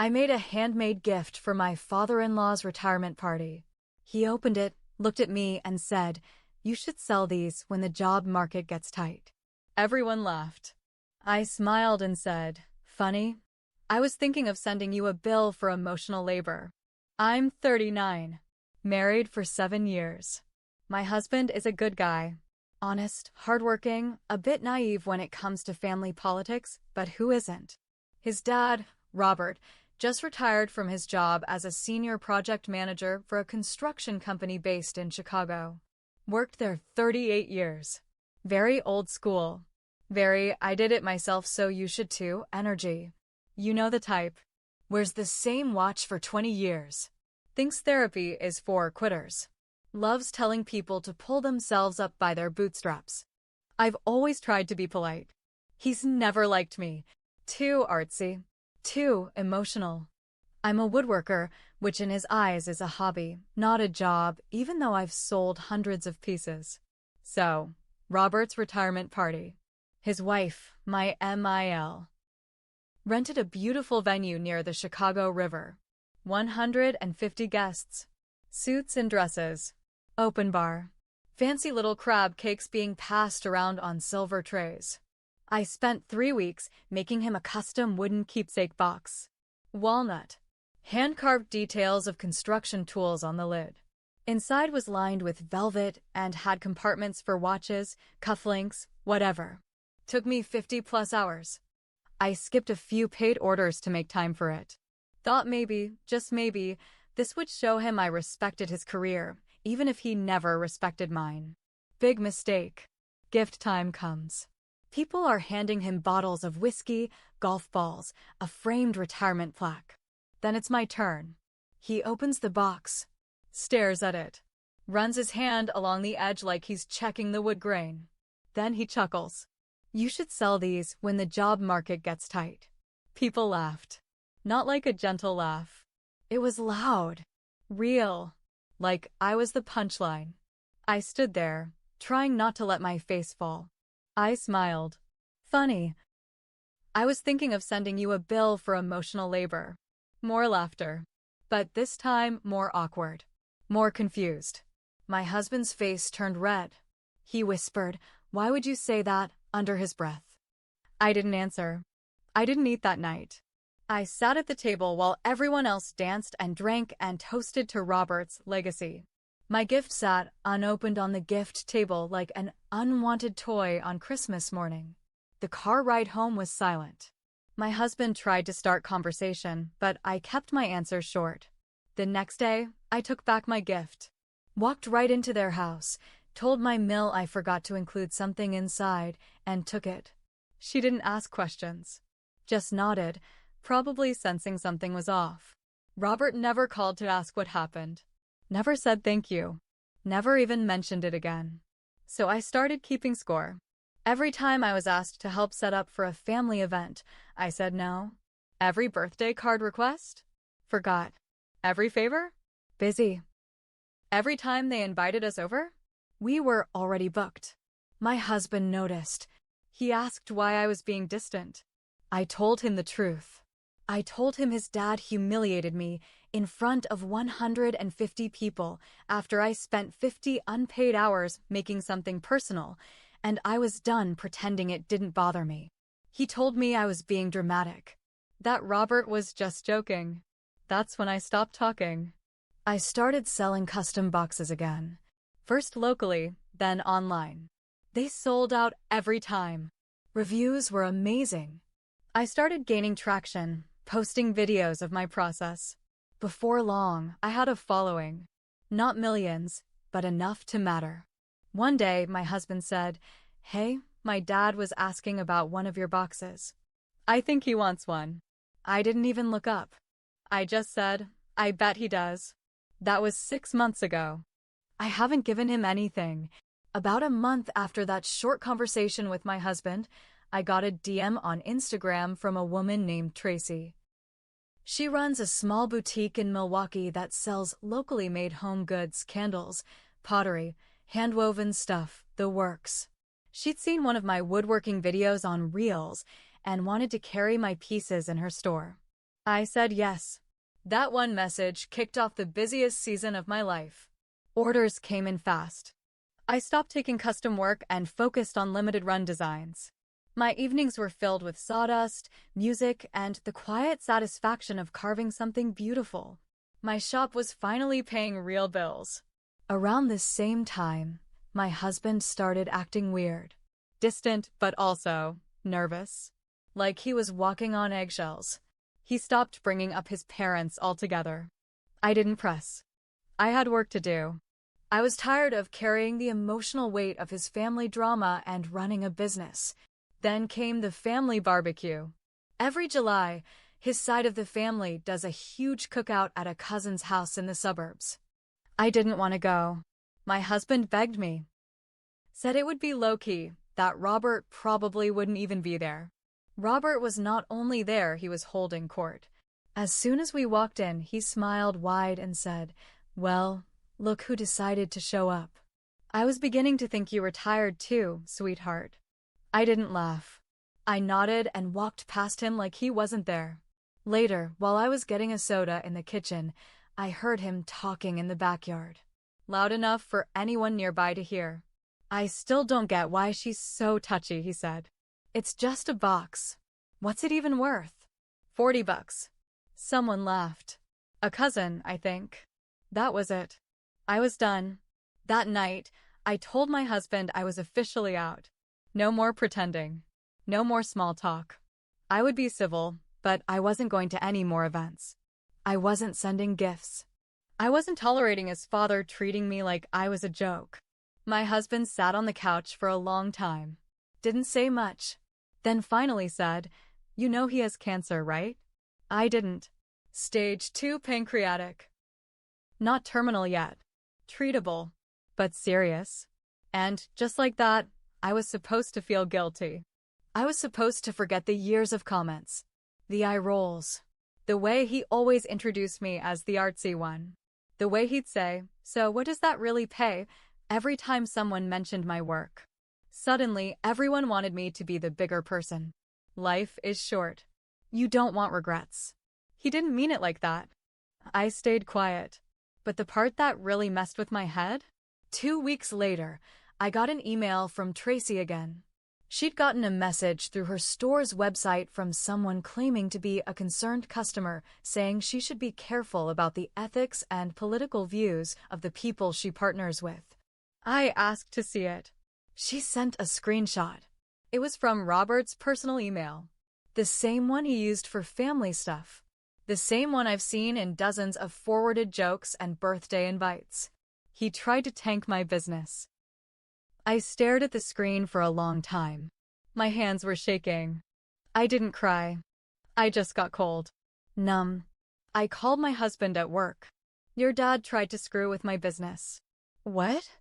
I made a handmade gift for my father-in-law's retirement party. He opened it, looked at me, and said, "You should sell these when the job market gets tight." Everyone laughed. I smiled and said, "Funny? I was thinking of sending you a bill for emotional labor." I'm 39, married for 7 years. My husband is a good guy. Honest, hardworking, a bit naive when it comes to family politics, but who isn't? His dad, Robert, just retired from his job as a senior project manager for a construction company based in Chicago. Worked there 38 years. Very old school. Very I did it myself so you should too energy. You know the type. Wears the same watch for 20 years. Thinks therapy is for quitters. Loves telling people to pull themselves up by their bootstraps. I've always tried to be polite. He's never liked me. Too artsy. Too emotional. I'm a woodworker, which in his eyes is a hobby, not a job, even though I've sold hundreds of pieces. So, Robert's retirement party. His wife, my MIL. Rented a beautiful venue near the Chicago River. 150 guests. Suits and dresses. Open bar. Fancy little crab cakes being passed around on silver trays. I spent 3 weeks making him a custom wooden keepsake box. Walnut. Hand-carved details of construction tools on the lid. Inside was lined with velvet and had compartments for watches, cufflinks, whatever. Took me 50+ hours. I skipped a few paid orders to make time for it. Thought maybe, just maybe, this would show him I respected his career, even if he never respected mine. Big mistake. Gift time comes. People are handing him bottles of whiskey, golf balls, a framed retirement plaque. Then it's my turn. He opens the box, stares at it, runs his hand along the edge like he's checking the wood grain. Then he chuckles. "You should sell these when the job market gets tight." People laughed. Not like a gentle laugh. It was loud. Real. Like I was the punchline. I stood there, trying not to let my face fall. I smiled. "Funny. I was thinking of sending you a bill for emotional labor." More laughter. But this time more awkward. More confused. My husband's face turned red. He whispered, "Why would you say that?" under his breath. I didn't answer. I didn't eat that night. I sat at the table while everyone else danced and drank and toasted to Robert's legacy. My gift sat unopened on the gift table like an unwanted toy on Christmas morning. The car ride home was silent. My husband tried to start conversation, but I kept my answers short. The next day, I took back my gift. Walked right into their house, told my mill I forgot to include something inside, and took it. She didn't ask questions. Just nodded, probably sensing something was off. Robert never called to ask what happened. Never said thank you. Never even mentioned it again. So I started keeping score. Every time I was asked to help set up for a family event, I said no. Every birthday card request? Forgot. Every favor? Busy. Every time they invited us over? We were already booked. My husband noticed. He asked why I was being distant. I told him the truth. I told him his dad humiliated me in front of 150 people after I spent 50 unpaid hours making something personal, and I was done pretending it didn't bother me. He told me I was being dramatic. That Robert was just joking. That's when I stopped talking. I started selling custom boxes again. First locally, then online. They sold out every time. Reviews were amazing. I started gaining traction, posting videos of my process. Before long, I had a following. Not millions, but enough to matter. One day, my husband said, "Hey, my dad was asking about one of your boxes. I think he wants one." I didn't even look up. I just said, "I bet he does." That was 6 months ago. I haven't given him anything. About a month after that short conversation with my husband, I got a DM on Instagram from a woman named Tracy. She runs a small boutique in Milwaukee that sells locally made home goods, candles, pottery, handwoven stuff, the works. She'd seen one of my woodworking videos on Reels and wanted to carry my pieces in her store. I said yes. That one message kicked off the busiest season of my life. Orders came in fast. I stopped taking custom work and focused on limited run designs. My evenings were filled with sawdust, music, and the quiet satisfaction of carving something beautiful. My shop was finally paying real bills. Around this same time, my husband started acting weird. Distant, but also nervous. Like he was walking on eggshells. He stopped bringing up his parents altogether. I didn't press. I had work to do. I was tired of carrying the emotional weight of his family drama and running a business. Then came the family barbecue. Every July, his side of the family does a huge cookout at a cousin's house in the suburbs. I didn't want to go. My husband begged me. Said it would be low-key, that Robert probably wouldn't even be there. Robert was not only there, he was holding court. As soon as we walked in, he smiled wide and said, "Well, look who decided to show up. I was beginning to think you were tired too, sweetheart." I didn't laugh. I nodded and walked past him like he wasn't there. Later, while I was getting a soda in the kitchen, I heard him talking in the backyard. Loud enough for anyone nearby to hear. "I still don't get why she's so touchy," he said. "It's just a box. What's it even worth?" $40. Someone laughed. A cousin, I think. That was it. I was done. That night, I told my husband I was officially out. No more pretending. No more small talk. I would be civil, but I wasn't going to any more events. I wasn't sending gifts. I wasn't tolerating his father treating me like I was a joke. My husband sat on the couch for a long time. Didn't say much. Then finally said, "You know he has cancer, right?" I didn't. Stage 2 pancreatic. Not terminal yet. Treatable. But serious. And, just like that, I was supposed to feel guilty. I was supposed to forget the years of comments. The eye rolls. The way he always introduced me as the artsy one. The way he'd say, "So what does that really pay?" every time someone mentioned my work. Suddenly, everyone wanted me to be the bigger person. Life is short. You don't want regrets. He didn't mean it like that. I stayed quiet. But the part that really messed with my head? 2 weeks later, I got an email from Tracy again. She'd gotten a message through her store's website from someone claiming to be a concerned customer, saying she should be careful about the ethics and political views of the people she partners with. I asked to see it. She sent a screenshot. It was from Robert's personal email. The same one he used for family stuff. The same one I've seen in dozens of forwarded jokes and birthday invites. He tried to tank my business. I stared at the screen for a long time. My hands were shaking. I didn't cry. I just got cold. Numb. I called my husband at work. "Your dad tried to screw with my business." "What?"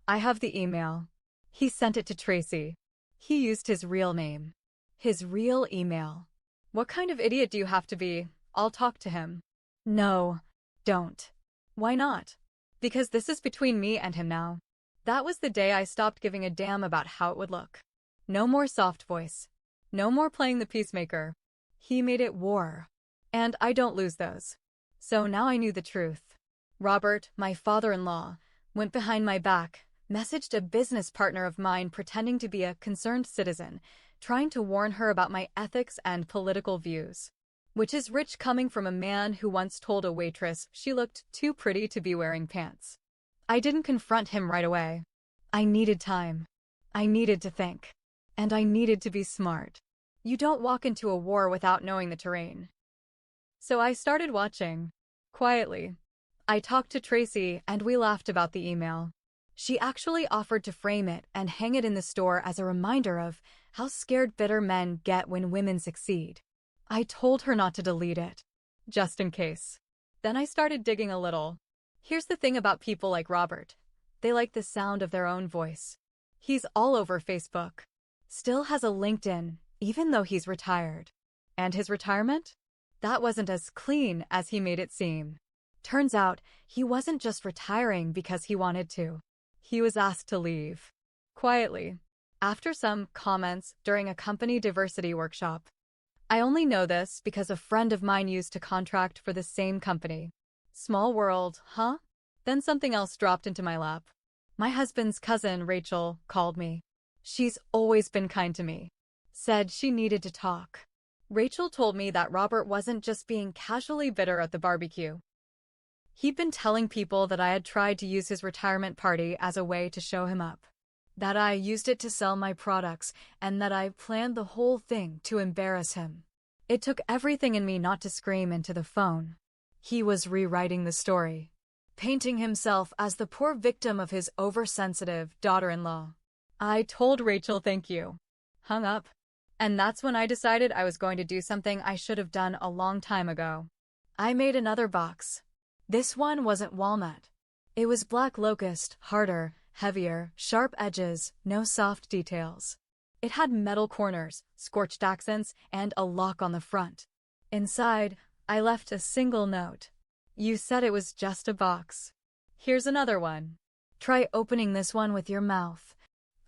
"I have the email. He sent it to Tracy. He used his real name. His real email. What kind of idiot do you have to be? I'll talk to him." "No, don't." "Why not?" "Because this is between me and him now." That was the day I stopped giving a damn about how it would look. No more soft voice. No more playing the peacemaker. He made it war. And I don't lose those. So now I knew the truth. Robert, my father-in-law, went behind my back, messaged a business partner of mine pretending to be a concerned citizen, trying to warn her about my ethics and political views. Which is rich coming from a man who once told a waitress she looked too pretty to be wearing pants. I didn't confront him right away. I needed time. I needed to think. And I needed to be smart. You don't walk into a war without knowing the terrain. So I started watching. Quietly. I talked to Tracy and we laughed about the email. She actually offered to frame it and hang it in the store as a reminder of how scared bitter men get when women succeed. I told her not to delete it. Just in case. Then I started digging a little. Here's the thing about people like Robert. They like the sound of their own voice. He's all over Facebook. Still has a LinkedIn, even though he's retired. And his retirement? That wasn't as clean as he made it seem. Turns out, he wasn't just retiring because he wanted to. He was asked to leave. Quietly. After some comments during a company diversity workshop. I only know this because a friend of mine used to contract for the same company. Small world, huh? Then something else dropped into my lap. My husband's cousin, Rachel, called me. She's always been kind to me. Said she needed to talk. Rachel told me that Robert wasn't just being casually bitter at the barbecue. He'd been telling people that I had tried to use his retirement party as a way to show him up. That I used it to sell my products, and that I planned the whole thing to embarrass him. It took everything in me not to scream into the phone. He was rewriting the story, painting himself as the poor victim of his oversensitive daughter-in-law. I told Rachel thank you. Hung up. And that's when I decided I was going to do something I should have done a long time ago. I made another box. This one wasn't walnut. It was black locust, harder, heavier, sharp edges, no soft details. It had metal corners, scorched accents, and a lock on the front. Inside, I left a single note. You said it was just a box. Here's another one. Try opening this one with your mouth.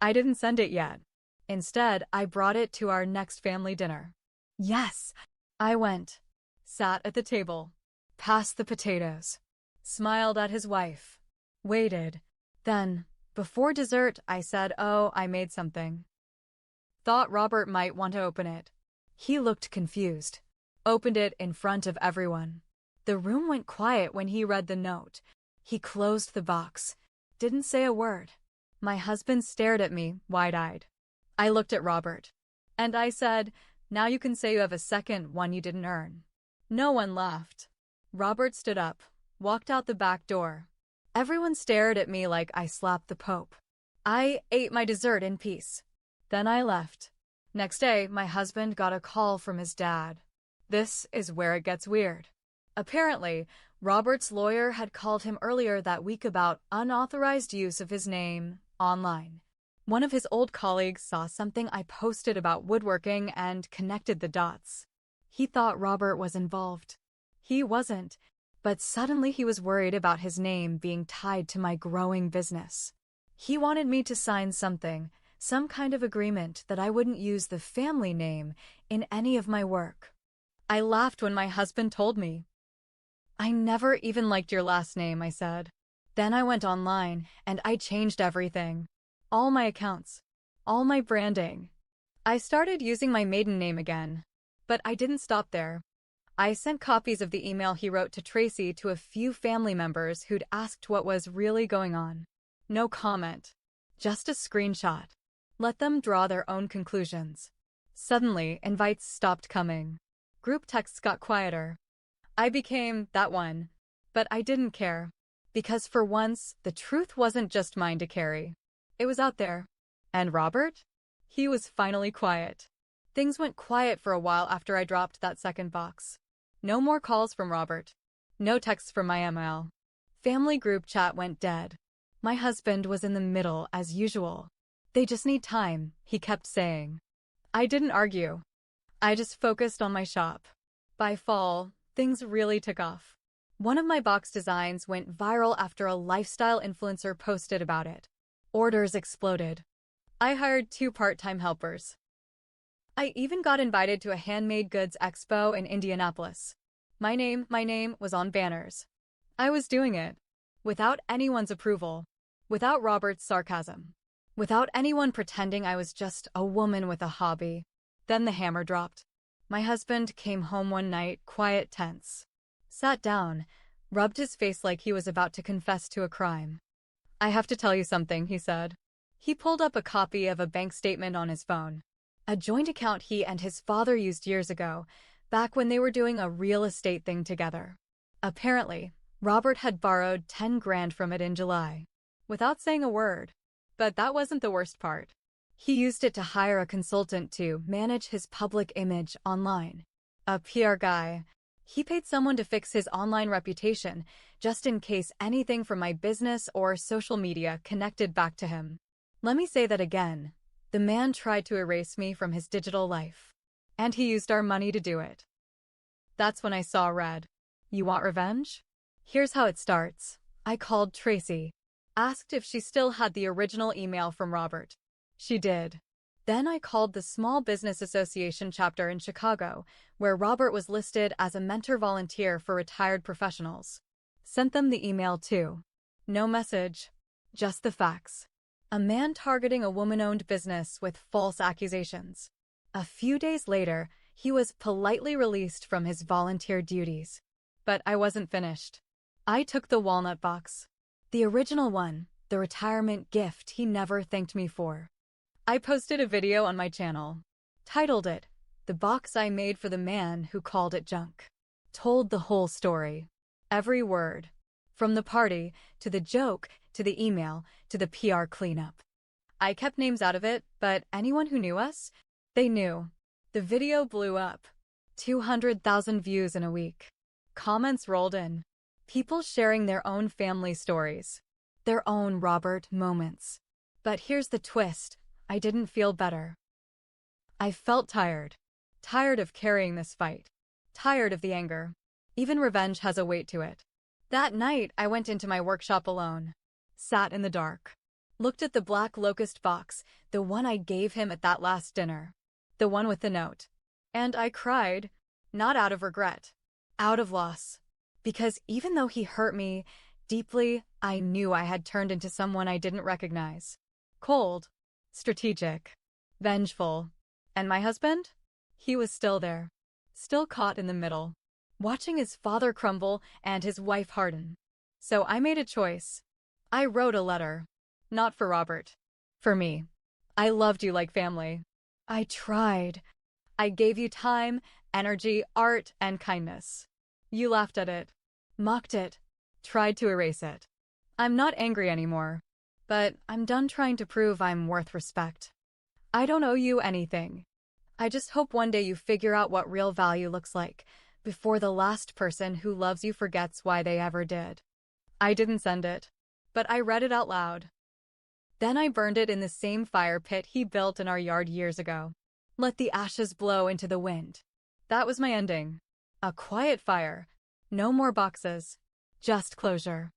I didn't send it yet. Instead, I brought it to our next family dinner. Yes, I went. Sat at the table. Passed the potatoes. Smiled at his wife. Waited. Then, before dessert, I said, "Oh, I made something." Thought Robert might want to open it. He looked confused. Opened it in front of everyone. The room went quiet when he read the note. He closed the box. Didn't say a word. My husband stared at me, wide-eyed. I looked at Robert. And I said, "Now you can say you have a second one you didn't earn." No one laughed. Robert stood up, walked out the back door. Everyone stared at me like I slapped the Pope. I ate my dessert in peace. Then I left. Next day, my husband got a call from his dad. This is where it gets weird. Apparently, Robert's lawyer had called him earlier that week about unauthorized use of his name online. One of his old colleagues saw something I posted about woodworking and connected the dots. He thought Robert was involved. He wasn't. But suddenly he was worried about his name being tied to my growing business. He wanted me to sign something, some kind of agreement that I wouldn't use the family name in any of my work. I laughed when my husband told me. "I never even liked your last name," I said. Then I went online and I changed everything. All my accounts. All my branding. I started using my maiden name again. But I didn't stop there. I sent copies of the email he wrote to Tracy to a few family members who'd asked what was really going on. No comment. Just a screenshot. Let them draw their own conclusions. Suddenly, invites stopped coming. Group texts got quieter. I became that one. But I didn't care. Because for once, the truth wasn't just mine to carry. It was out there. And Robert? He was finally quiet. Things went quiet for a while after I dropped that second box. No more calls from Robert. No texts from my ML. Family group chat went dead. My husband was in the middle as usual. They just need time, he kept saying. I didn't argue. I just focused on my shop. By fall, things really took off. One of my box designs went viral after a lifestyle influencer posted about it. Orders exploded. I hired 2 part-time helpers. I even got invited to a handmade goods expo in Indianapolis. My name was on banners. I was doing it. Without anyone's approval. Without Robert's sarcasm. Without anyone pretending I was just a woman with a hobby. Then the hammer dropped. My husband came home one night, quiet, tense. Sat down, rubbed his face like he was about to confess to a crime. "I have to tell you something," he said. He pulled up a copy of a bank statement on his phone. A joint account he and his father used years ago, back when they were doing a real estate thing together. Apparently, Robert had borrowed 10 grand from it in July, without saying a word. But that wasn't the worst part. He used it to hire a consultant to manage his public image online. A PR guy. He paid someone to fix his online reputation, just in case anything from my business or social media connected back to him. Let me say that again. The man tried to erase me from his digital life. And he used our money to do it. That's when I saw red. You want revenge? Here's how it starts. I called Tracy. Asked if she still had the original email from Robert. She did. Then I called the Small Business Association chapter in Chicago, where Robert was listed as a mentor volunteer for retired professionals. Sent them the email too. No message, just the facts. A man targeting a woman-owned business with false accusations. A few days later, he was politely released from his volunteer duties. But I wasn't finished. I took the walnut box. The original one, the retirement gift he never thanked me for. I posted a video on my channel. Titled it, "The Box I Made for the Man Who Called It Junk." Told the whole story. Every word. From the party, to the joke, to the email, to the PR cleanup. I kept names out of it, but anyone who knew us, they knew. The video blew up. 200,000 views in a week. Comments rolled in. People sharing their own family stories. Their own Robert moments. But here's the twist. I didn't feel better. I felt tired. Tired of carrying this fight. Tired of the anger. Even revenge has a weight to it. That night, I went into my workshop alone. Sat in the dark. Looked at the black locust box, the one I gave him at that last dinner. The one with the note. And I cried, not out of regret, out of loss. Because even though he hurt me deeply, I knew I had turned into someone I didn't recognize. Cold. Strategic. Vengeful. And my husband? He was still there. Still caught in the middle. Watching his father crumble and his wife harden. So I made a choice. I wrote a letter. Not for Robert. For me. I loved you like family. I tried. I gave you time, energy, art, and kindness. You laughed at it. Mocked it. Tried to erase it. I'm not angry anymore. But I'm done trying to prove I'm worth respect. I don't owe you anything. I just hope one day you figure out what real value looks like, before the last person who loves you forgets why they ever did. I didn't send it, but I read it out loud. Then I burned it in the same fire pit he built in our yard years ago. Let the ashes blow into the wind. That was my ending. A quiet fire. No more boxes. Just closure.